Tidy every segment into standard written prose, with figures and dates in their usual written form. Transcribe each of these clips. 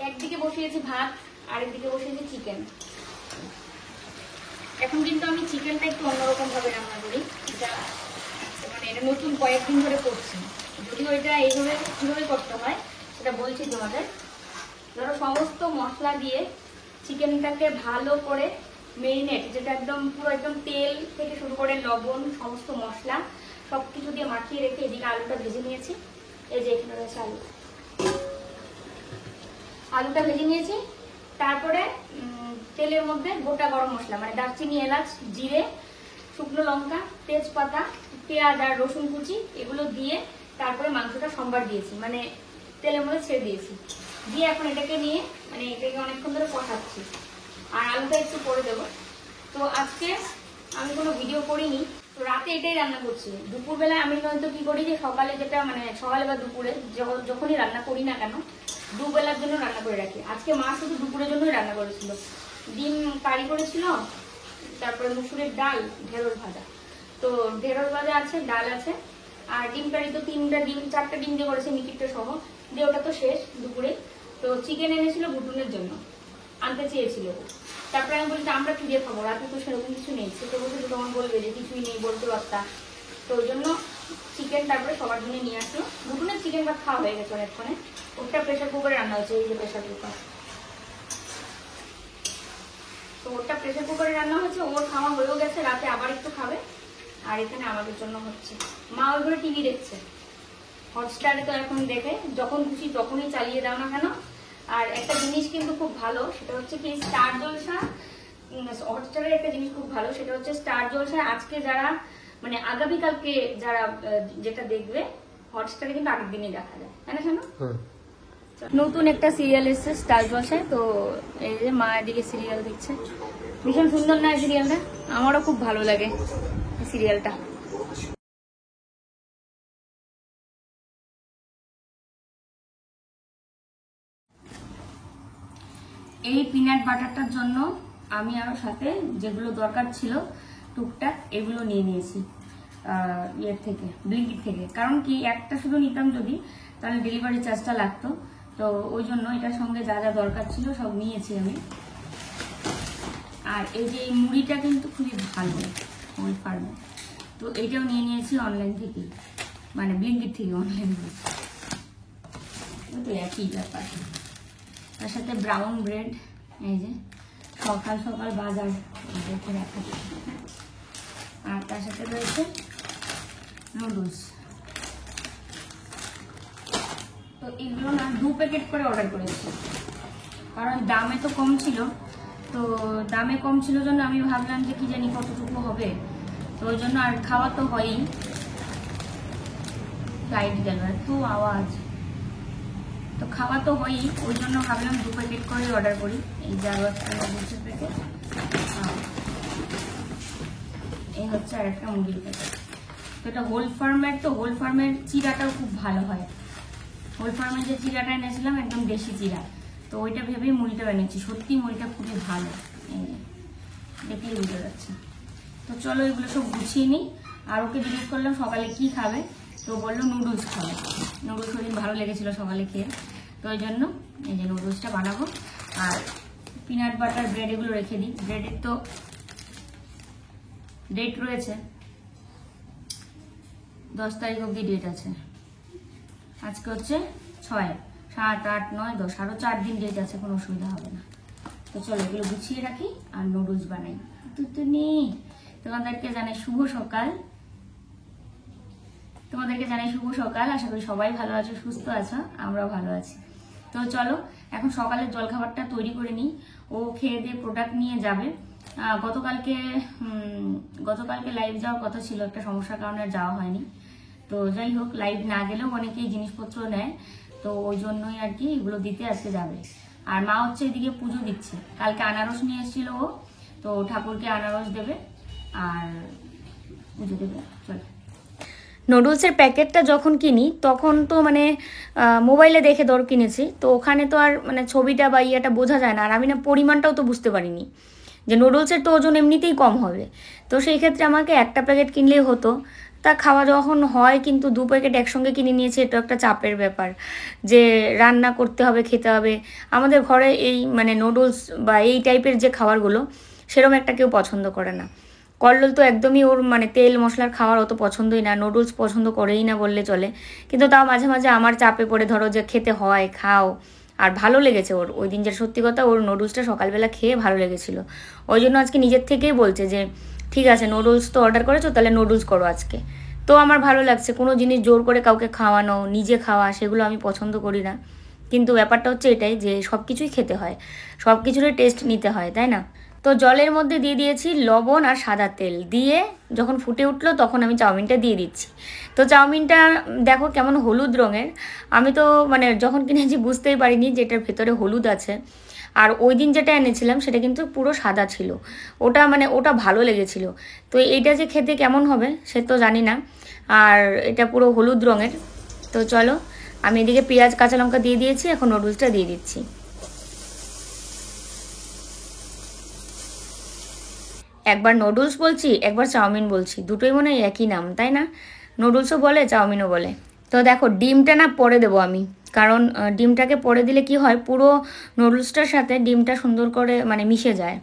একদিকে বসিয়েছি ভাত আর একদিকে বসিয়েছি চিকেন। এখন কিন্তু আমি চিকেনটা একটু অন্যরকম ভাবে রান্না করি, এটা মানে এটা নতুন কয়েকদিন ধরে করছি। যদিও এটা এইভাবে কিভাবে করতে হয় সেটা বলছি তোমাদের। ধরো সমস্ত মশলা দিয়ে চিকেনটাকে ভালো করে মেরিনেট, যেটা একদম পুরো একদম তেল থেকে শুরু করে লবণ সমস্ত মশলা সবকিছু দিয়ে মাখিয়ে রেখে এদিকে আলুটা ভেজে নিয়েছি। এই যে এখানে রয়েছে আলুটা ভেজে নিয়েছি। তারপরে তেলের মধ্যে গোটা গরম মশলা মানে দারচিনি, এলাচ, জিরে, শুকনো লঙ্কা, তেজপাতা, পেঁয়াজ আর রসুন কুচি এগুলো দিয়ে তারপরে মাংসটা সম্বার দিয়েছি, মানে তেলের মধ্যে ছেড়ে দিয়েছি। দিয়ে এখন এটাকে নিয়ে মানে এটাকে অনেকক্ষণ ধরে কষাচ্ছি। আর আলুটা একটু করে দেবো। তো আজকে আমি কোনো ভিডিও করিনি, তো রাতে এটাই রান্না করছি। দুপুরবেলায় আমি হয়তো কি করি যে সকালে যেটা মানে সকালে বা দুপুরে যখনই রান্না করি না কেন দুবেলার জন্য রান্না করে রাখি। আজকে মা শুধু দুপুরের জন্যই রান্না করেছিল। ডিম কারি করেছিল, তারপরে মুসুরের ডাল, ঢেঁড়স ভাজা। তো ঢেঁড়স ভাজা আছে, ডাল আছে, আর ডিম কারি তো 4টা ডিম দিয়ে করেছে মিকিটটা সহ দিয়ে, ওটা তো শেষ দুপুরে। তো চিকেন এনেছিল ভুটুনের জন্য, আনতে চেয়েছিল। তারপরে আমি বলছি আমরা কি দিয়ে খাবো, রাতে তো সেরকম কিছু নেই। সে তো বলছে তখন বলবে যে কিছুই নেই, বলতে পারতাম। তো ওই জন্য চিকেন তারপরে সবার জন্য নিয়ে আসলো। ভুটুনের চিকেন ভাত খাওয়া হয়ে গেছে অনেকক্ষণে। ওটা প্রেশার কুকারে রান্না হয়েছে, এই যে প্রেশার কুকার। তো ওটা প্রেশার কুকারে রান্না হয়েছে, ওর খাওয়া হয়েও গেছে, রাতে আবার একটু খাবে। আর এখানে আমাদের জন্য হচ্ছে। মা ওই ঘরে টিভি দেখছে, হটস্টারে তো এখন দেখে, যখন খুশি তখনই চালিয়ে দাও না কেন। আর একটা জিনিস কিন্তু খুব ভালো, সেটা হচ্ছে কি স্টার জলসা। হটস্টারের একটা জিনিস খুব ভালো, সেটা হচ্ছে স্টার জলসা আজকে যারা মানে আগামীকালকে যারা যেটা দেখবে হটস্টারে কিন্তু আগের দিনই দেখা যায়, তাই না শোনো? নতুন একটা সিরিয়াল এসছে স্টার জলসায়। তো এই যে মা এদিকে সিরিয়াল দেখছে, ভীষণ সুন্দর না সিরিয়ালটা? আমারও খুব ভালো লাগে সিরিয়ালটা। এই পিনাট বাটারটার জন্য আমি আরো সাথে যেগুলো দরকার ছিল টুকটাক এগুলো নিয়ে নিয়েছি ইয়ের থেকে, ব্লিঙ্কিট থেকে। কারণ কি একটা শুধু নিতাম যদি, তাহলে ডেলিভারি চার্জটা লাগতো। তো ওই জন্য এটার সঙ্গে যা যা দরকার ছিল সব নিয়েছি আমি। আর এই যে এই মুড়িটা কিন্তু খুবই ভালো ওই ফার্মে, তো এইটাও নিয়ে নিয়েছি অনলাইন থেকে, মানে ব্লিঙ্কিট থেকে অনলাইন থেকে। তো একই ব্যাপার। তার সাথে ব্রাউন ব্রেড, এই যে সকাল সকাল বাজার দেখে রাখা। আর তার সাথে রয়েছে নুডলস। তো এগুলো না 2 প্যাকেট করে অর্ডার করেছি, কারণ দামে তো কম ছিল। তো দামে কম ছিল জন্য আমি ভাবলাম যে কি জানি কতটুকু হবে, তো ওই জন্য। আর খাওয়া তো হয়ই। ফ্লাইট গেল এত আওয়াজ, তো খাওয়া তো হয়ই, ওই জন্য ভাবলাম 2 প্যাকেট করে অর্ডার করি। এই যে আরো একটা নুডলসের প্যাকেট, এই হচ্ছে আর একটা মুরগির প্যাকেট। তো এটা হোল ফার্মের, তো হোল ফার্মের চিরাটাও খুব ভালো হয়। হোল ফার্মের যে চিরাটা এনেছিলাম একদম দেশি চিরা, তো ওইটা ভেবেই মুড়িটা এনেছি। সত্যি মুড়িটা খুবই ভালো, দেখলেই বুঝতে যাচ্ছে। তো চলো এগুলো সব গুছিয়ে নিই। আর ওকে জিজ্ঞেস করলাম সকালে কি খাবে, তো বললো নুডলস খাবে। নুডলস ওই দিন ভালো লেগেছিল সকালে খেয়ে, তো ওই জন্য এই যে নুডলসটা বানাবো। আর পিনাট বাটার ব্রেড এগুলো রেখে দিই। ব্রেডের তো ডেট রয়েছে, 10 তারিখ অবধি ডেট আছে। আজকে হচ্ছে 6, 7, 8, 9, 10, আরো 4 দিন ডেট আছে, কোনো অসুবিধা হবে না। তো চলো এগুলো গুছিয়ে রাখি আর নুডলস বানাই। তোমাদেরকে জানাই শুভ সকাল। আশা করি সবাই ভালো আছো, সুস্থ আছো, আমরাও ভালো আছি। তো চলো এখন সকালের জলখাবারটা তৈরি করে নিই। ও খেয়ে দিয়ে প্রোডাক্ট নিয়ে যাবে। গতকালকে লাইভ যাওয়ার কথা ছিল, একটা সমস্যার কারণে যাওয়া হয়নি। তো যাই হোক, লাইভ না গেলেও অনেকেই জিনিসপত্র নেয়, তো ওই জন্যই আর কি এগুলো দিতে আজকে যাবে। আর মা হচ্ছে এদিকে পুজো দিচ্ছে। কালকে আনারস নিয়ে এসেছিল ও, তো ঠাকুরকে আনারস দেবে আর পুজো দেবে। চলো নুডলসের প্যাকেটটা যখন কিনি তখন তো মানে মোবাইলে দেখে দর কিনেছি, তো ওখানে তো আর মানে ছবিটা বা ইয়েটা বোঝা যায় না। আর আমি না পরিমাণটাও তো বুঝতে পারিনি যে নুডলসের তো ওজন এমনিতেই কম হবে, তো সেই ক্ষেত্রে আমাকে একটা প্যাকেট কিনলেই হতো। তা খাওয়া যখন হয় কিন্তু 2 প্যাকেট একসঙ্গে কিনে নিয়েছি, এটা একটা চাপের ব্যাপার যে রান্না করতে হবে, খেতে হবে। আমাদের ঘরে এই মানে নুডলস বা এই টাইপের যে খাবারগুলো সেরকম একটা কেউ পছন্দ করে না। কল্লোল তো একদমই ওর মানে তেল মশলার খাওয়ার অত পছন্দই না, নুডলস পছন্দ করেই না বললে চলে। কিন্তু তাও মাঝে মাঝে আমার চাপে পড়ে ধরো যে খেতে হয়, খাও। আর ভালো লেগেছে ওর ওই দিন, যে সত্যি কথা ওর নুডলসটা সকালবেলা খেয়ে ভালো লেগেছিলো। ওই জন্য আজকে নিজের থেকেই বলছে যে ঠিক আছে নুডলস তো অর্ডার করেছো, তাহলে নুডলস করো আজকে। তো আমার ভালো লাগছে, কোনো জিনিস জোর করে কাউকে খাওয়ানো, নিজে খাওয়া, সেগুলো আমি পছন্দ করি না। কিন্তু ব্যাপারটা হচ্ছে এটাই যে সব কিছুই খেতে হয়, সব কিছুরই টেস্ট নিতে হয়, তাই না? তো জলের মধ্যে দিয়ে দিয়েছি লবণ আর সাদা তেল দিয়ে, যখন ফুটে উঠলো তখন আমি চাউমিনটা দিয়ে দিচ্ছি। তো চাউমিনটা দেখো কেমন হলুদ রঙের। আমি তো মানে যখন কিনেছি বুঝতেই পারিনি যে এটার ভেতরে হলুদ আছে। আর ওই দিন যেটা এনেছিলাম সেটা কিন্তু পুরো সাদা ছিল, ওটা মানে ওটা ভালো লেগেছিল। তো এইটা যে খেতে কেমন হবে সে তো জানি না। আর এটা পুরো হলুদ রঙের। তো চলো, আমি এদিকে পেঁয়াজ কাঁচা লঙ্কা দিয়ে দিয়েছি, এখন নুডলসটা দিয়ে দিচ্ছি। একবার নুডলস বলছি, একবার চাউমিন বলছি, দুটোই মনে হয় একই নাম, তাই না? নুডলসও বলে, চাউমিনও বলে। তো দেখো ডিমটা না পরে দেবো আমি, কারণ ডিমটাকে পরে দিলে কি হয়, পুরো নুডলসটার সাথে ডিমটা সুন্দর করে মানে মিশে যায়।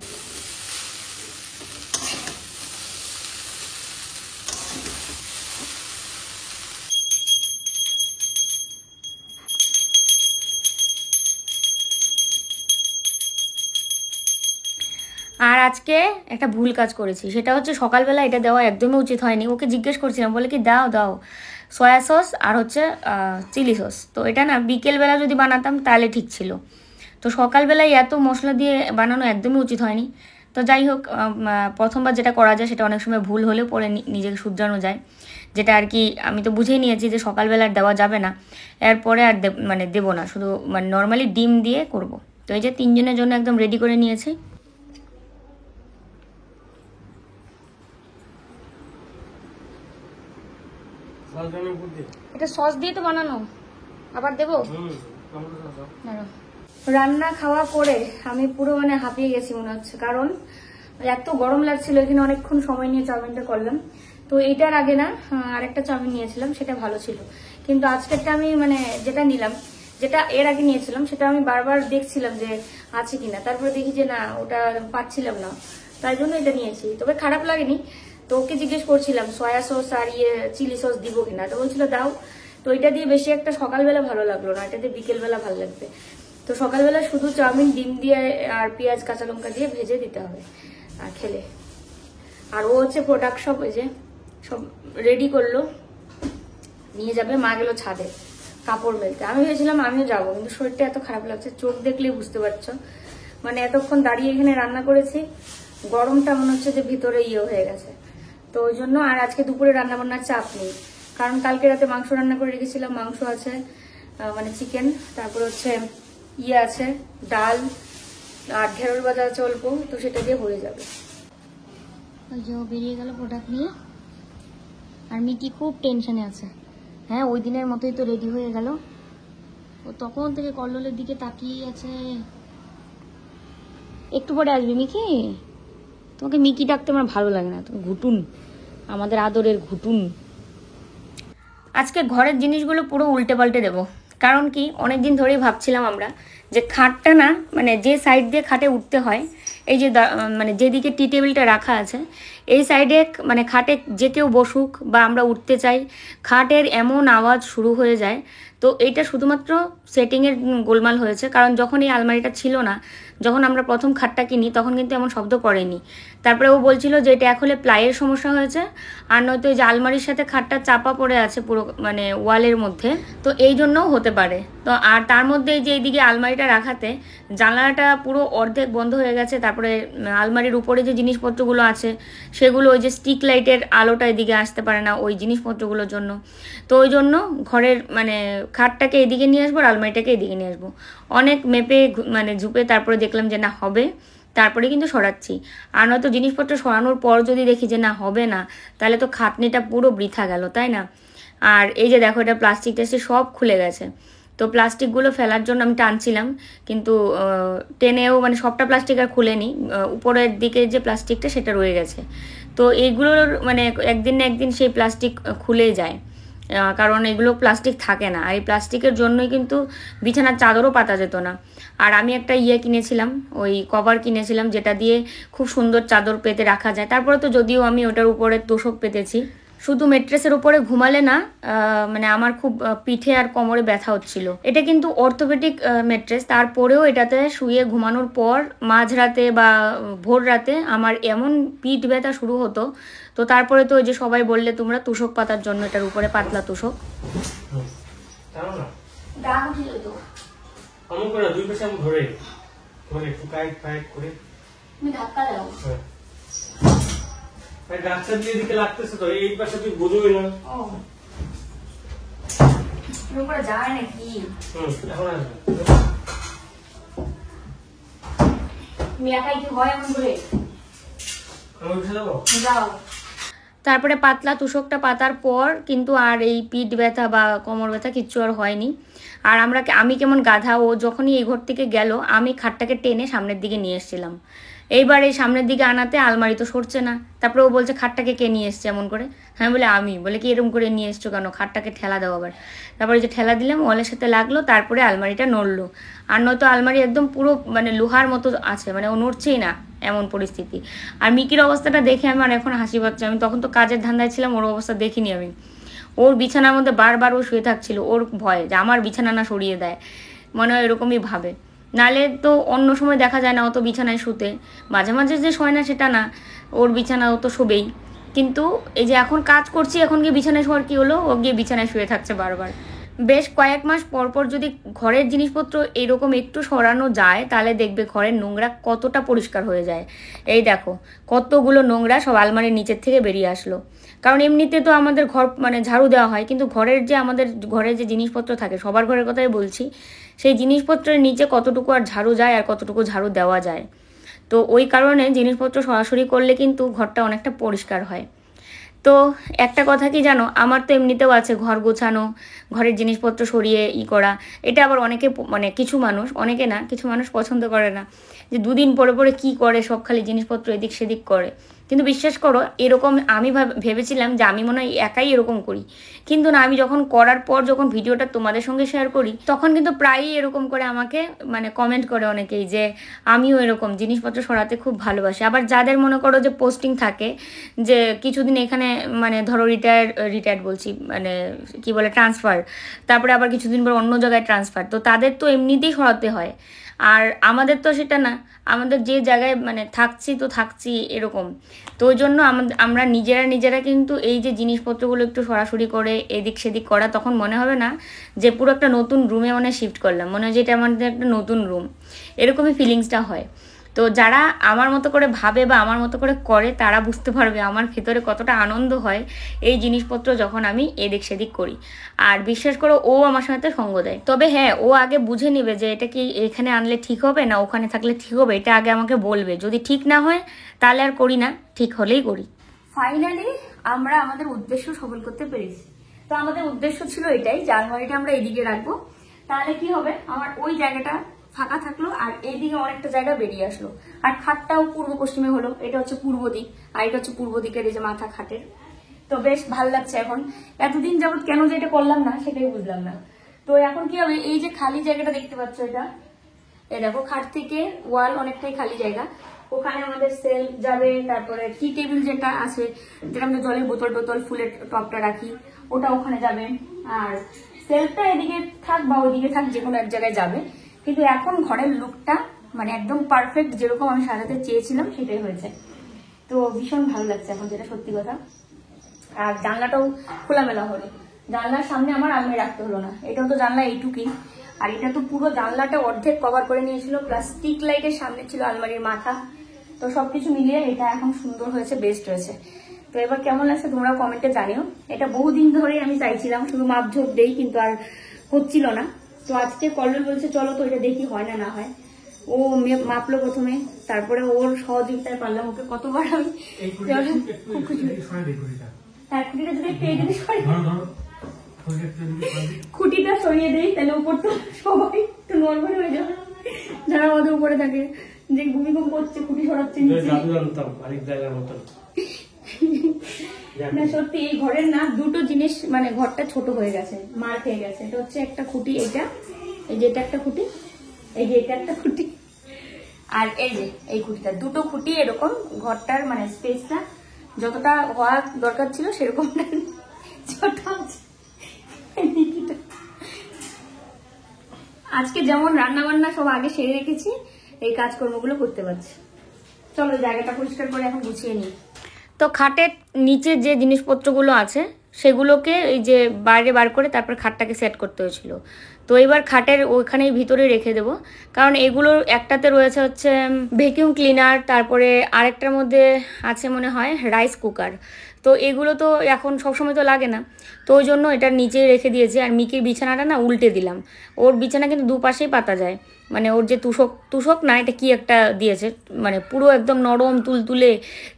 আর আজকে একটা ভুল কাজ করেছি, সেটা হচ্ছে সকালবেলা এটা দেওয়া একদমই উচিত হয়নি। ওকে জিজ্ঞেস করছিলাম, বলে কি দাও দাও সয়া সস আর হচ্ছে চিলি সস। তো এটা না বিকেলবেলা যদি বানাতাম তাহলে ঠিক ছিল। তো সকালবেলায় এত মশলা দিয়ে বানানো একদমই উচিত হয়নি। তো যাই হোক, প্রথমবার যেটা করা যায় সেটা অনেক সময় ভুল হলেও পরে নিজেকে শুধরানো যায়। যেটা আর কি আমি তো বুঝেই নিয়েছি যে সকালবেলা আর দেওয়া যাবে না, এরপরে আর মানে দেবো না, শুধু মানে নর্মালি ডিম দিয়ে করব। তো এই যে 3 জনের জন্য একদম রেডি করে নিয়েছি। এটা সস দিয়ে তো বানানো, আবার দেবো? রান্না খাওয়া করে আমি পুরো মানে হাঁপিয়ে গেছি মনে হচ্ছে, কারণ এত গরম লাগছিল। এখানে অনেকক্ষণ সময় নিয়ে চাউমিনটা করলাম। তো এটার আগে না আরেকটা চাউমিন নিয়েছিলাম, সেটা ভালো ছিল। কিন্তু আজকেরটা আমি মানে যেটা নিলাম, যেটা এর আগে নিয়েছিলাম, সেটা আমি বারবার দেখছিলাম যে আছে কিনা, তারপরে দেখি যে না, ওটা পাচ্ছিলাম না, তাই জন্য এটা নিয়েছি। তবে খারাপ লাগেনি। তো ওকে জিজ্ঞেস করছিলাম সয়া সস আর চিলি সস দিব কিনা, তো বলছিল দাও। তো এটা দিয়ে বেশি একটা সকালবেলা ভালো লাগলো না, এটা দিয়ে বিকেলবেলা ভালো লাগবে। তো সকালবেলা শুধু চাউমিন ডিম দিয়ে আর পেঁয়াজ কাঁচা লঙ্কা দিয়ে ভেজে দিতে হবে আর খেলে। আর ও হচ্ছে প্রোডাক্ট সব ওই যে সব রেডি করলো, নিয়ে যাবে। মা গেল ছাদে কাপড় মেলতে। আমি ভেবেছিলাম আমিও যাবো, কিন্তু শরীরটা এত খারাপ লাগছে, চোখ দেখলেই বুঝতে পারছো। মানে এতক্ষণ দাঁড়িয়ে এখানে রান্না করেছি, গরমটা মনে হচ্ছে যে ভিতরে হয়ে গেছে। তো ওই জন্য আর আজকে দুপুরে রান্না বান্নার চাপ নেই, কারণ কালকে রাতে মাংস রান্না করে রেখেছিলাম, মাংস আছে মানে চিকেন, তারপরে হচ্ছে আছে ডাল, আর ঢেঁড়স ভাজা আছে অল্প, তো সেটা দিয়ে হয়ে যাবে। ওই যে ও বেরিয়ে গেল প্রোডাক্ট নিয়ে। আর মিটি খুব টেনশনে আছে। হ্যাঁ, ওই দিনের মতোই তো রেডি হয়ে গেল। ও তখন থেকে কল্লোলের দিকে তাকিয়ে আছে। একটু পরে আসবে মিকি। তোমাকে মিকি ডাকতে আমার ভালো লাগে না, তুমি ঘুটুন, আমাদের আদরের ঘুটুন। আজকে ঘরের জিনিসগুলো পুরো উল্টে পাল্টে দেবো। কারণ কি, অনেকদিন ধরেই ভাবছিলাম আমরা যে খাটটা না মানে যে সাইড দিয়ে খাটে উঠতে হয়, এই যে মানে যেদিকে টি টেবিলটা রাখা আছে এই সাইডে মানে খাটে যে কেউ বসুক বা আমরা উঠতে চাই, খাটের এমন আওয়াজ শুরু হয়ে যায়। তো এইটা শুধুমাত্র সেটিংয়ের গোলমাল হয়েছে, কারণ যখন এই আলমারিটা ছিল না, যখন আমরা প্রথম খাটটা কিনি তখন কিন্তু এমন শব্দ করেনি। তারপরে ও বলছিল যে এটা এখন প্লাইয়ের সমস্যা হয়েছে, আর নয়তো এই যে আলমারির সাথে খাটটা চাপা পড়ে আছে পুরো মানে ওয়ালের মধ্যে, তো এই জন্যও হতে পারে। তো আর তার মধ্যে এই যে এইদিকে আলমারিটা রাখাতে জানলাটা পুরো অর্ধেক বন্ধ হয়ে গেছে। তারপরে আলমারির উপরে যে জিনিসপত্রগুলো আছে সেগুলো ওই যে স্টিক লাইটের আলোটা এদিকে আসতে পারে না ওই জিনিসপত্রগুলোর জন্য। তো ওই জন্য ঘরের মানে খাটটাকে এদিকে নিয়ে আসবো আর আলমারিটাকে এদিকে নিয়ে আসবো। অনেক মেপে মানে ঝুপে তারপরে দেখলাম যে না হবে, তারপরে কিন্তু সরাচ্ছি। আর নয়তো জিনিসপত্র সরানোর পর যদি দেখি যে না হবে না, তাহলে তো খাটনিটা পুরো বৃথা গেল, তাই না? আর এই যে দেখো, এটা প্লাস্টিক টাস্টিক সব খুলে গেছে। তো প্লাস্টিকগুলো ফেলার জন্য আমি টানছিলাম, কিন্তু টেনেও মানে সবটা প্লাস্টিক আর খুলেনি, উপরের দিকে যে প্লাস্টিকটা সেটা রয়ে গেছে। তো এইগুলোর মানে একদিন না একদিন সেই প্লাস্টিক খুলে যায়, কারণ এগুলো প্লাস্টিক থাকে না। আর এই প্লাস্টিকের জন্যই কিন্তু বিছানার চাদরও পাতা যেত না। আর আমি একটা কিনেছিলাম, ওই কভার কিনেছিলাম, যেটা দিয়ে খুব সুন্দর চাদর পেতে রাখা যায়। তারপরে তো যদিও আমি ওটার উপরে তোষক পেতেছি। শুধু মেট্রেসের উপরে ঘুমালে না মানে আমার খুব পিঠে আর কোমরে ব্যথা হচ্ছিল। এটা কিন্তু অর্থোপেডিক মেট্রেস, তারপরেও এটাতে শুয়ে ঘুমানোর পর মাঝরাতে বা ভোর রাতে আমার এমন পিঠ ব্যথা শুরু হতো। তো তারপরে তো ওই যে সবাই বললে তোমরা তোষক পাতার জন্য এটার উপরে পাতলা তোষক। ধাক্কা দাও, ডাক্তার দিয়ে দিকে লাগতেছে তো এই পাশে তুই বুঝোই না। ও উপরে যায় নাকি? এখন আসবে। তুমি একাই কি হয় এমন করে? আমি উঠে যাবো? যাও। তারপরে পাতলা তোষকটা পাতার পর কিন্তু আর এই পিঠ ব্যথা বা কোমর ব্যথা কিচ্ছু আর হয়নি। আর আমি কেমন গাধা, ও যখনই এই ঘর থেকে গেল আমি খাটটাকে টেনে সামনের দিকে নিয়ে এসেছিলাম। এইবার এই সামনের দিকে আনাতে আলমারি তো সরছে না। তারপরে ও বলছে খাটটাকে কে নিয়ে এসছে এমন করে? হ্যাঁ বলে আমি। বলে কি এরকম করে নিয়ে এসছো কেন? খাটটাকে ঠেলা দাও আবার। তারপরে যে ঠেলা দিলাম ওয়ালের সাথে লাগলো, তারপরে আলমারিটা নড়লো। আর নয়তো আলমারি একদম পুরো মানে লোহার মতো আছে, মানে ও নড়ছেই না এমন পরিস্থিতি। আর মিকির অবস্থাটা দেখে আমার এখন হাসি পাচ্ছে। আমি তখন তো কাজের ধান্দায় ছিলাম, ওর অবস্থা দেখিনি আমি। ওর বিছানার মধ্যে বারবার ও শুয়ে থাকছিল, ওর ভয় যে আমার বিছানা না সরিয়ে দেয়, মনে হয় এরকমই ভাবে। নালে তো অন্য সময় দেখা যায় না অত বিছানায় শুতে, মাঝে মাঝে যে শোয় না সেটা না, ওর বিছানা ও তো শোবেই। কিন্তু এই যে এখন কাজ করছি, এখন গিয়ে বিছানায় শোয়ার কী হলো? ও গিয়ে বিছানায় শুয়ে থাকছে বারবার। বেশ কয়েক মাস পর পর যদি ঘরের জিনিসপত্র এরকম একটু সরানো যায় তাহলে দেখবে ঘরের নোংরা কতটা পরিষ্কার হয়ে যায়। এই দেখো কতগুলো নোংরা সব আলমারির নিচের থেকে বেরিয়ে আসলো। কারণ এমনিতে তো আমাদের ঘর মানে ঝাড়ু দেওয়া হয়, কিন্তু আমাদের ঘরের যে জিনিসপত্র থাকে, সবার ঘরের কথাই বলছি, সেই জিনিসপত্রের নিচে কতটুকু আর ঝাড়ু যায় আর কতটুকু ঝাড়ু দেওয়া যায়। তো ওই কারণে জিনিসপত্র সরাসরি করলে কিন্তু ঘরটা অনেকটা পরিষ্কার হয়। তো একটা কথা কি জানো, আমার তো এমনিতেও আছে ঘর গোছানো, ঘরের জিনিসপত্র সরিয়ে করা। এটা আবার অনেকে মানে কিছু মানুষ, অনেকে না, কিছু মানুষ পছন্দ করে না, যে দুদিন পরে পরে কি করে সব খালি জিনিসপত্র এদিক সেদিক করে। কিন্তু বিশ্বাস করো এরকম আমি ভেবেছিলাম যে আমি মনে হয় একাই এরকম করি, কিন্তু না, আমি যখন করার পর যখন ভিডিওটা তোমাদের সঙ্গে শেয়ার করি তখন কিন্তু প্রায়ই এরকম করে আমাকে মানে কমেন্ট করে অনেকেই যে আমিও এরকম জিনিসপত্র সরাতে খুব ভালোবাসি। আবার যাদের মনে করো যে পোস্টিং থাকে যে কিছুদিন এখানে মানে ধরো রিটায়ার্ড বলছি, মানে কি বলে ট্রান্সফার, তারপরে আবার কিছুদিন পর অন্য জায়গায় ট্রান্সফার, তো তাদের তো এমনিতেই সরাতে হয়। আর আমাদের তো সেটা না, আমাদের যে জায়গায় মানে থাকছি এরকম। তো ওই জন্য আমরা নিজেরা কিন্তু এই যে জিনিসপত্রগুলো একটু সরাসরি করে এদিক সেদিক করা, তখন মনে হবে না যে পুরো একটা নতুন রুমে মানে শিফট করলাম, মনে হয় যে এটা আমাদের একটা নতুন রুম, এরকমই ফিলিংসটা হয়। তো যারা আমার মতো করে ভাবে বা আমার মতো করে করে তারা বুঝতে পারবে আমার ভেতরে কতটা আনন্দ হয় এই জিনিসপত্র যখন আমি এদিক সেদিক করি। আর বিশ্বাস করো ও আমার সাথে সঙ্গ দেয়। তবে হ্যাঁ, ও আগে বুঝে নেবে যে এটা কি এখানে আনলে ঠিক হবে না ওখানে থাকলে ঠিক হবে, এটা আগে আমাকে বলবে। যদি ঠিক না হয় তাহলে আর করি না, ঠিক হলেই করি। ফাইনালি আমরা আমাদের উদ্দেশ্য সফল করতে পেরেছি। তো আমাদের উদ্দেশ্য ছিল এটাই যে আলমারিটা আমরা এদিকে রাখবো, তাহলে কি হবে আমার ওই জায়গাটা ফাঁকা থাকলো আর এইদিকে অনেকটা জায়গা বেরিয়ে আসলো। আর খাটটাও পূর্ব পশ্চিমে হলো, এটা হচ্ছে পূর্ব দিক আর এটা হচ্ছে পূর্ব দিকের এই যে মাথা খাটের। তো বেশ ভালো লাগছে এখন। এতদিন যাবত কেন যে এটা করলাম না সেটাই বুঝলাম না। তো এখন কি হবে, এই যে খালি জায়গাটা দেখতে পাচ্ছ এটা, এই দেখো খাট থেকে ওয়াল অনেকটাই খালি জায়গা, ওখানে আমাদের সেল যাবে, তারপরে টি টেবিল যেটা আছে যেটা আমরা জলের বোতল ফুলের টপটা রাখি ওটা ওখানে যাবে, আর সেলটা এদিকে থাক বা ওইদিকে থাক যে কোনো এক জায়গায় যাবে। কিন্তু এখন ঘরের লুকটা মানে একদম পারফেক্ট, যেরকম আমি সাজাতে চেয়েছিলাম সেটাই হয়েছে। তো ভীষণ ভালো লাগছে এখন, যেটা সত্যি কথা। আর জানলাটাও খোলামেলা হলো, জানলার সামনে আমার আলমারি রাখতে হলো না। এটাও তো জানলা এইটুকুই, আর এটা তো পুরো জানলাটা অর্ধেক কভার করে নিয়েছিল, প্লাস স্টিক লাইটের সামনে ছিল আলমারির মাথা। তো সবকিছু মিলিয়ে এটা এখন সুন্দর হয়েছে, বেস্ট হয়েছে। তো এবার কেমন লাগছে তোমরা কমেন্টে জানিও। এটা বহুদিন ধরেই আমি চাইছিলাম, শুধু মাপঝোপ দেই কিন্তু আর হচ্ছিল না। তো আজকে কল্লোল বলছে চলো তো এটা দেখি হয় না হয়। ও মাপলো প্রথমে, তারপরে ওর সহযোগিতায় পারলাম, ওকে কতবার আমি হ্যাঁ খুঁটিটা যদি পেয়ে যদি খুঁটিটা সরিয়ে দেই তাহলে উপরটা সবাই একটু নর্মাল হয়ে যাবে, যারা আমাদের উপরে থাকে যে ভূমিকম্প হচ্ছে খুঁটি সরাচ্ছে না সত্যি এই ঘরের না দুটো জিনিস, মানে ঘরটা ছোট হয়ে গেছে, মার খেয়ে গেছে। এটা হচ্ছে একটা খুঁটি, এটা এই যে এটা একটা খুঁটি, এই যে এটা একটা খুঁটি, আর এই যে এই খুঁটিটা, দুটো খুঁটি এরকম ঘরটার মানে স্পেসটা যতটা হওয়া দরকার ছিল সেরকম ছোট আছে। আজকে যেমন রান্না বান্না সব আগে সেরে রেখেছি, এই কাজকর্মগুলো করতে পারছি। চলো জায়গাটা পরিষ্কার করে এখন গুছিয়ে নিই। তো খাটের নিচে যে জিনিসপত্রগুলো আছে সেগুলোকে এই যে বাইরে বার করে তারপর খাটটাকে সেট করতে হয়েছিল। তো এবার খাটের ওইখানেই ভিতরে রেখে দেবো, কারণ এগুলোর একটাতে রয়েছে হচ্ছে ভ্যাকিউম ক্লিনার, তারপরে আরেকটার মধ্যে আছে মনে হয় রাইস কুকার। তো এগুলো তো এখন সবসময় তো লাগে না, তো ওই জন্য এটার নিচেই রেখে দিয়েছি। আর মিকির বিছানাটা না উল্টে দিলাম, ওর বিছানা কিন্তু দুপাশেই পাতা যায়, মানে ওর যে তুষক না এটা কি একটা দিয়েছে, মানে পুরো একদম নরম তুলতুলে,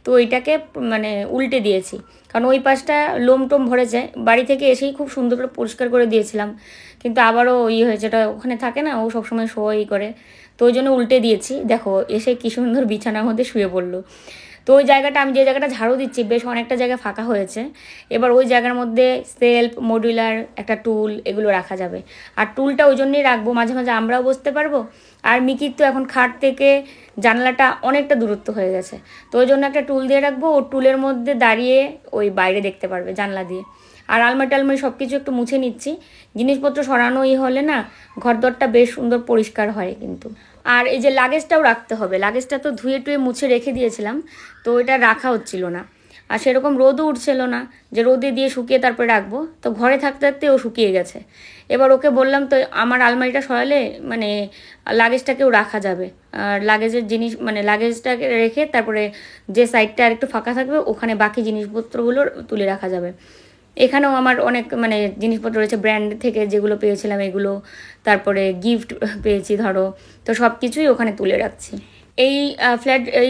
তো এটাকে মানে উল্টে দিয়েছি, কারণ ওই পাশটা লোম টোম ভরে যায়। বাড়ি থেকে এসেই খুব সুন্দর করে পরিষ্কার করে দিয়েছিলাম, কিন্তু আবারও হয়েছে, এটা ওখানে থাকে না, ও সবসময় শোই করে, তো ওই জন্য উল্টে দিয়েছি। দেখো এসে কি সুন্দর বিছানার মধ্যে শুয়ে পড়লো। তো ওই জায়গাটা আমি যে জায়গাটা ঝাড়ু দিচ্ছি বেশ অনেকটা জায়গা ফাঁকা হয়েছে, এবার ওই জায়গার মধ্যে সেলফ, মডিউলার, একটা টুল এগুলো রাখা যাবে। আর টুলটা ওই জন্যই রাখবো, মাঝে মাঝে আমরাও বসতে পারবো। আর মিকির তো এখন খাট থেকে জানলাটা অনেকটা দূরত্ব হয়ে গেছে, তো ওই জন্য একটা টুল দিয়ে রাখবো, ও টুলের মধ্যে দাঁড়িয়ে ওই বাইরে দেখতে পারবে জানলা দিয়ে। আর আলমারি টালমারি সব কিছু একটু মুছে নিচ্ছি, জিনিসপত্র সরানোই হলে না ঘরদরটা বেশ সুন্দর পরিষ্কার হয় কিন্তু। আর এই যে লাগেজটাও রাখতে হবে, লাগেজটা তো ধুয়ে টুয়ে মুছে রেখে দিয়েছিলাম, তো এটা রাখা হচ্ছিল না। আর সেরকম রোদও উঠছিল না যে রোদে দিয়ে শুকিয়ে তারপরে রাখবো, তো ঘরে থাকতে থাকতে ও শুকিয়ে গেছে। এবার ওকে বললাম তো আমার আলমারিটা সরালে মানে লাগেজটাকেও রাখা যাবে, আর লাগেজের জিনিস মানে লাগেজটাকে রেখে তারপরে যে সাইডটা আর একটু ফাঁকা থাকবে ওখানে বাকি জিনিসপত্রগুলো তুলে রাখা যাবে। এখানেও আমার অনেক মানে জিনিসপত্র রয়েছে ব্র্যান্ড থেকে যেগুলো পেয়েছিলাম এগুলো, তারপরে গিফট পেয়েছি ধরো, তো সব কিছুই ওখানে তুলে রাখছি। এই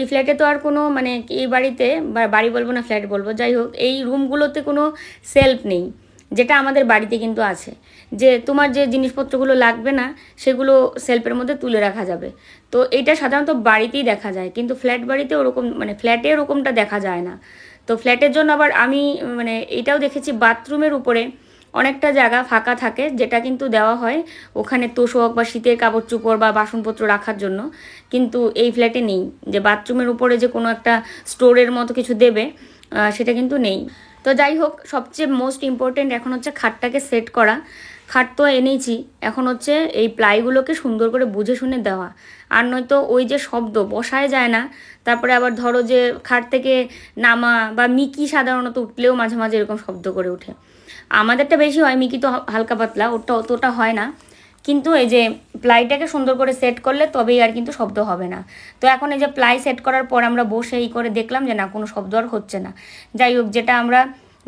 ফ্ল্যাটে তো আর কোনো মানে এই বাড়িতে, বাড়ি বলবো না ফ্ল্যাট বলবো, যাই হোক এই রুমগুলোতে কোনো সেলফ নেই, যেটা আমাদের বাড়িতে কিন্তু আছে, যে তোমার যে জিনিসপত্রগুলো লাগবে না সেগুলো সেলফের মধ্যে তুলে রাখা যাবে। তো এটা সাধারণত বাড়িতেই দেখা যায়, কিন্তু ফ্ল্যাট বাড়িতে ওরকম মানে ফ্ল্যাটে ওরকমটা দেখা যায় না। তো ফ্ল্যাটের জন্য আবার আমি মানে এটাও দেখেছি বাথরুমের উপরে অনেকটা জায়গা ফাঁকা থাকে, যেটা কিন্তু দেওয়া হয় ওখানে তোষক বা শীতের কাপড় চোপড় বা বাসনপত্র রাখার জন্য, কিন্তু এই ফ্ল্যাটে নেই যে বাথরুমের উপরে যে কোনো একটা স্টোরের মতো কিছু দেবে, সেটা কিন্তু নেই। তো যাই হোক, সবচেয়ে মোস্ট ইম্পর্টেন্ট এখন হচ্ছে খাটটাকে সেট করা। খাট তো এনেছি, এখন হচ্ছে এই প্লাইগুলোকে সুন্দর করে বুঝে শুনে দেওয়া, আর নয়তো ওই যে শব্দ বসায় যায় না। তারপরে আবার ধরো যে খাট থেকে নামা বা মিকি সাধারণত উঠলেও মাঝে মাঝে এরকম শব্দ করে ওঠে, আমাদেরটা বেশি হয়, মিকি তো হালকা পাতলা, ওটা অতটা হয় না। কিন্তু এই যে প্লাইটাকে সুন্দর করে সেট করলে তবেই আর কিন্তু শব্দ হবে না। তো এখন এই যে প্লাই সেট করার পর আমরা বসে এই করে দেখলাম যে না কোনো শব্দ আর হচ্ছে না। যাই হোক, যেটা আমরা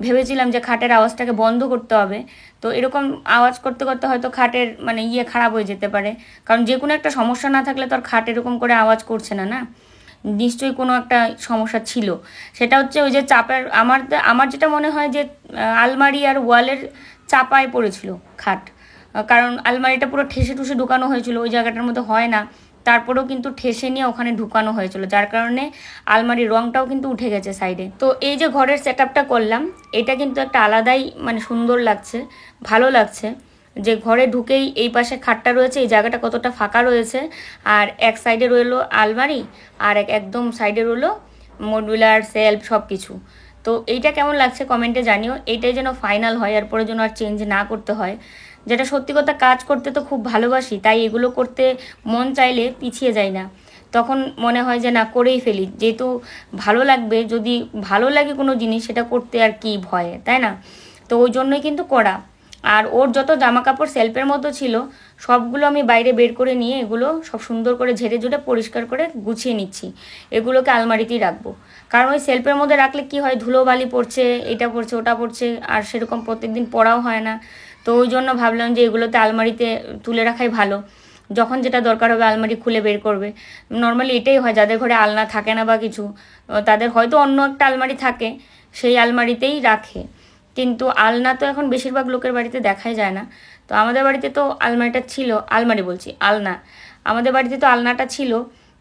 ভেবেছিলাম যে খাটের আওয়াজটাকে বন্ধ করতে হবে, তো এরকম আওয়াজ করতে করতে হয়তো খাটের মানে খারাপ হয়ে যেতে পারে, কারণ যে কোনো একটা সমস্যা না থাকলে তো আর খাট এরকম করে আওয়াজ করছে না, না নিশ্চয়ই কোনো একটা সমস্যা ছিল। সেটা হচ্ছে ওই যে চাপের, আমার যেটা মনে হয় যে আলমারি আর ওয়ালের চাপায় পড়েছিল খাট, কারণ আলমারিটা পুরো ঠেসে ঠুসে ঢুকানো হয়েছিল, ওই জায়গাটার মধ্যে হয় না, তারপরেও কিন্তু ঠেসে নিয়ে ওখানে ঢুকানো হয়েছিল, যার কারণে আলমারির রংটাও কিন্তু উঠে গেছে সাইডে। তো এই যে ঘরের সেট আপটা করলাম, এটা কিন্তু একটা আলাদাই মানে সুন্দর লাগছে, ভালো লাগছে যে ঘরে ঢুকেই এই পাশে খাটটা রয়েছে, এই জায়গাটা কতটা ফাঁকা রয়েছে, আর এক সাইডে রইলো আলমারি, আর একদম সাইডে রইলো মডুলার সেলফ সব কিছু। তো এইটা কেমন লাগছে কমেন্টে জানিও, এইটাই যেন ফাইনাল হয়, এরপরে যেন আর চেঞ্জ না করতে হয়। যেটা সত্যি কথা, কাজ করতে তো খুব ভালোবাসি, তাই এগুলো করতে মন চাইলে পিছিয়ে যায় না, তখন মনে হয় যে না করেই ফেলি, যেহেতু ভালো লাগবে, যদি ভালো লাগে কোনো জিনিস সেটা করতে আর কি ভয়, তাই না? তো ওই জন্যই কিন্তু করা। আর ওর যত জামা কাপড় সেলফের মতো ছিল সবগুলো আমি বাইরে বের করে নিয়ে এগুলো সব সুন্দর করে ঝেড়ে ঝুড়ে পরিষ্কার করে গুছিয়ে নিচ্ছি, এগুলোকে আলমারিতেই রাখবো। কারণ ওই সেলফের মধ্যে রাখলে কি হয়, ধুলো বালি পড়ছে, এটা পড়ছে ওটা পড়ছে, আর সেরকম প্রত্যেকদিন পড়াও হয় না। তো ওই জন্য ভাবলাম যে এগুলোতে আলমারিতে তুলে রাখাই ভালো, যখন যেটা দরকার হবে আলমারি খুলে বের করবে। নর্মালি এটাই হয়, যাদের ঘরে আলনা থাকে না বা কিছু, তাদের হয়তো অন্য একটা আলমারি থাকে, সেই আলমারিতেই রাখে, কিন্তু আলনা তো এখন বেশিরভাগ লোকের বাড়িতে দেখাই যায় না। তো আমাদের বাড়িতে তো আলমারিটা ছিল, আলমারি বলছি আলনা, আমাদের বাড়িতে তো আলনাটা ছিল,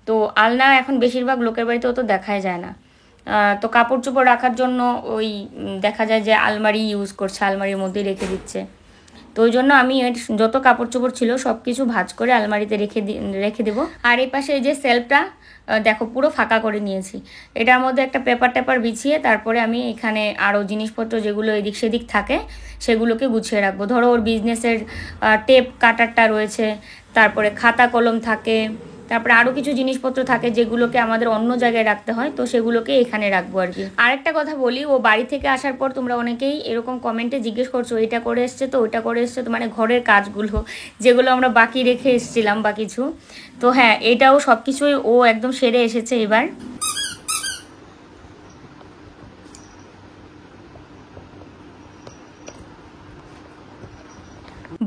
তো আলনা এখন বেশিরভাগ লোকের বাড়িতে অত দেখাই যায় না। তো কাপড় চোপড় রাখার জন্য ওই দেখা যায় যে আলমারি ইউজ করছে, আলমারির মধ্যেই রেখে দিচ্ছে। তো ওই জন্য আমি এর যত কাপড় চোপড় ছিল সব কিছু ভাঁজ করে আলমারিতে রেখে দেবো। আর এই পাশে এই যে সেলফটা দেখো পুরো ফাঁকা করে নিয়েছি। এটার মধ্যে একটা পেপার টেপার বিছিয়ে তারপরে আমি এখানে আরও জিনিসপত্র যেগুলো এদিক সেদিক থাকে সেগুলোকে গুছিয়ে রাখবো। ধরো ওর বিজনেসের টেপ কাটারটা রয়েছে, তারপরে খাতা কলম থাকে, তারপরে আরও কিছু জিনিসপত্র থাকে যেগুলোকে আমাদের অন্য জায়গায় রাখতে হয়, তো সেগুলোকে এখানে রাখবো আর কি। আরেকটা কথা বলি, ও বাড়ি থেকে আসার পর তোমরা অনেকেই এরকম কমেন্টে জিজ্ঞেস করছো এটা করে এসছে তো ওইটা করে এসছে তো, মানে ঘরের কাজগুলো যেগুলো আমরা বাকি রেখে এসেছিলাম বা কিছু, তো হ্যাঁ এটাও সব কিছুই ও একদম সেরে এসেছে এবার।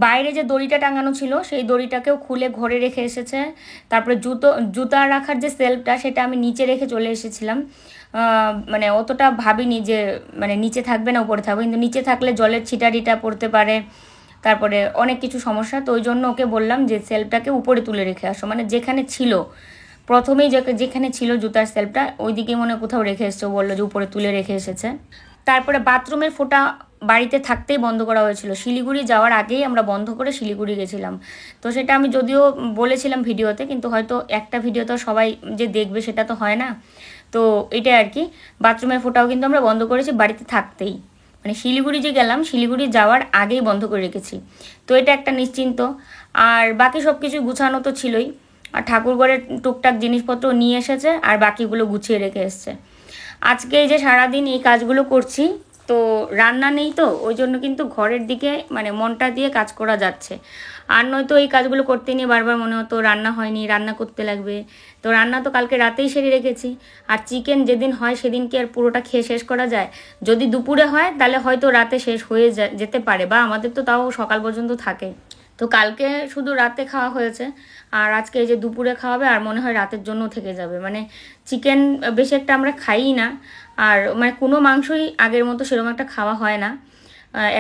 বাইরে যে দড়িটা টাঙানো ছিল সেই দড়িটাকেও খুলে ঘরে রেখে এসেছে। তারপরে জুতা রাখার যে সেলফটা সেটা আমি নিচে রেখে চলে এসেছিলাম। মানে অতটা ভাবিনি যে মানে নিচে থাকবে না উপরে থাকবে, কিন্তু নিচে থাকলে জলের ছিটারিটা পড়তে পারে, তারপরে অনেক কিছু সমস্যা। তো ওই জন্য ওকে বললাম যে সেলফটাকে উপরে তুলে রেখে আসো, মানে যেখানে ছিল প্রথমেই যেখানে ছিল জুতার সেলফটা ওইদিকে মনে কোথাও রেখে এসছে, ও বললো যে উপরে তুলে রেখে এসেছে। তারপরে বাথরুমের ফোঁটা বাড়িতে থাকতেই বন্ধ করা হয়েছিল, শিলিগুড়ি যাওয়ার আগেই আমরা বন্ধ করে শিলিগুড়ি গেছিলাম। তো সেটা আমি যদিও বলেছিলাম ভিডিওতে, কিন্তু হয়তো একটা ভিডিও তো সবাই যে দেখবে সেটা তো হয় না। তো এটাই আর কি, বাথরুমের ফোঁটাও কিন্তু আমরা বন্ধ করেছি বাড়িতে থাকতেই, মানে শিলিগুড়ি যে গেলাম শিলিগুড়ি যাওয়ার আগেই বন্ধ করে রেখেছি। তো এটা একটা নিশ্চিন্ত। আর বাকি সব কিছু গুছানো তো ছিলই, আর ঠাকুরঘরের টুকটাক জিনিসপত্র নিয়ে এসেছে আর বাকিগুলো গুছিয়ে রেখে এসছে। আজকে এই যে সারাদিন এই কাজগুলো করছি, তো রান্না নেই তো ওই জন্য কিন্তু ঘরের দিকে মানে মনটা দিয়ে কাজ করা যাচ্ছে। আর নয়তো এই কাজগুলো করতে নিয়ে বারবার মনে হতো রান্না হয়নি, রান্না করতে লাগবে। তো রান্না তো কালকে রাতেই সেরে রেখেছি। আর চিকেন যেদিন হয় সেদিন কি আর পুরোটা খেয়ে শেষ করা যায়? যদি দুপুরে হয় তাহলে হয়তো রাতে শেষ হয়ে যেতে পারে, বা আমাদের তো তাও সকাল পর্যন্ত থাকে। তো কালকে শুধু রাতে খাওয়া হয়েছে, আর আজকে এই যে দুপুরে খাওয়াবে, আর মনে হয় রাতের জন্য থেকে যাবে। মানে চিকেন বেশি একটা আমরা খাই না, আর মানে কোনো মাংসই আগের মতো সেরকম একটা খাওয়া হয় না।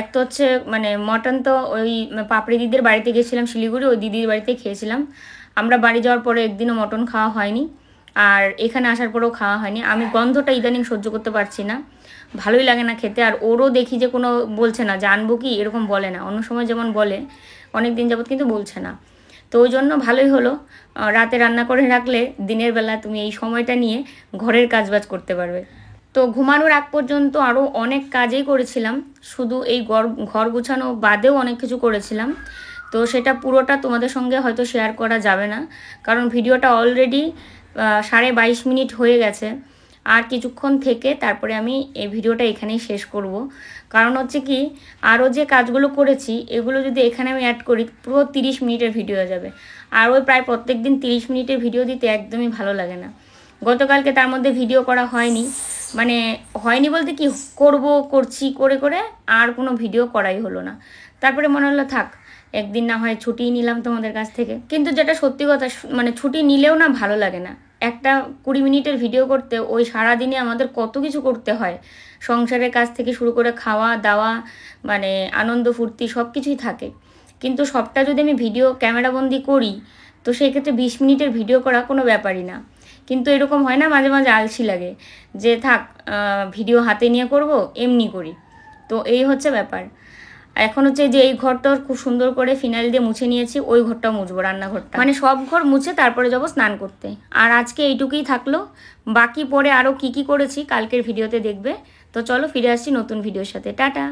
এক তো হচ্ছে মানে মটন তো ওই পাপড়ি দিদির বাড়িতে গেছিলাম শিলিগুড়ি, ওই দিদির বাড়িতে খেয়েছিলাম। আমরা বাড়ি যাওয়ার পরে একদিনও মটন খাওয়া হয়নি, আর এখানে আসার পরেও খাওয়া হয়নি। আমি গন্ধটা ইদানিং সহ্য করতে পারছি না, ভালোই লাগে না খেতে। আর ওরও দেখি যে কোনো বলছে না যে আনবো কি, এরকম বলে না। অন্য সময় যেমন বলে, অনেক দিন যাবত কিন্তু বলছে না। তো ওই জন্য ভালোই হলো, রাতে রান্না করে রাখলে দিনের বেলা তুমি এই সময়টা নিয়ে ঘরের কাজবাজ করতে পারবে। তো ঘুমানোর আগ পর্যন্ত আরও অনেক কাজই করেছিলাম, শুধু এই ঘর গুছানো বাদেও অনেক কিছু করেছিলাম। তো সেটা পুরোটা তোমাদের সঙ্গে হয়তো শেয়ার করা যাবে না, কারণ ভিডিওটা অলরেডি 22.5 মিনিট হয়ে গেছে। আর কিছুক্ষণ থেকে তারপরে আমি এই ভিডিওটা এখানেই শেষ করব। কারণ হচ্ছে কি, আরও যে কাজগুলো করেছি এগুলো যদি এখানে আমি অ্যাড করি পুরো 30 মিনিটের ভিডিও হয়ে যাবে। আর ওই প্রায় প্রত্যেক দিন 30 মিনিটের ভিডিও দিতে একদমই ভালো লাগে না। গতকালকে তার মধ্যে ভিডিও করা হয়নি, মানে হয়নি বলতে কি, করছি করে করে আর কোনো ভিডিও করাই হলো না। তারপরে মনে হলো থাক, একদিন না হয় ছুটিই নিলাম তোমাদের কাছ থেকে। কিন্তু যেটা সত্যি কথা, মানে ছুটি নিলেও না ভালো লাগে না। একটা 20 মিনিটের ভিডিও করতে ওই সারাদিনে আমাদের কত কিছু করতে হয়, সংসারের কাজ থেকে শুরু করে খাওয়া দাওয়া, মানে আনন্দ ফুর্তি সব কিছুই থাকে। কিন্তু সবটা যদি আমি ভিডিও ক্যামেরাবন্দি করি, তো সেই ক্ষেত্রে 20 মিনিটের ভিডিও করা কোনো ব্যাপারই না। কিন্তু এরকম হয় না, মাঝে মাঝে আলসি লাগে যে থাক ভিডিও হাতে নিয়ে করব, এমনি করি। তো এই হচ্ছে ব্যাপার। এখন হচ্ছে যে এই ঘরটা খুব সুন্দর করে ফিনাইল দিয়ে মুছে নিয়েছি, ওই ঘরটাও মুছবো, রান্নাঘরটা, মানে সব ঘর মুছে তারপরে যাবো স্নান করতে। আর আজকে এইটুকুই থাকলো, বাকি পরে আরও কি করেছি কালকের ভিডিওতে দেখবে। তো চলো ফিরে আসছি নতুন ভিডিওর সাথে, টাটা।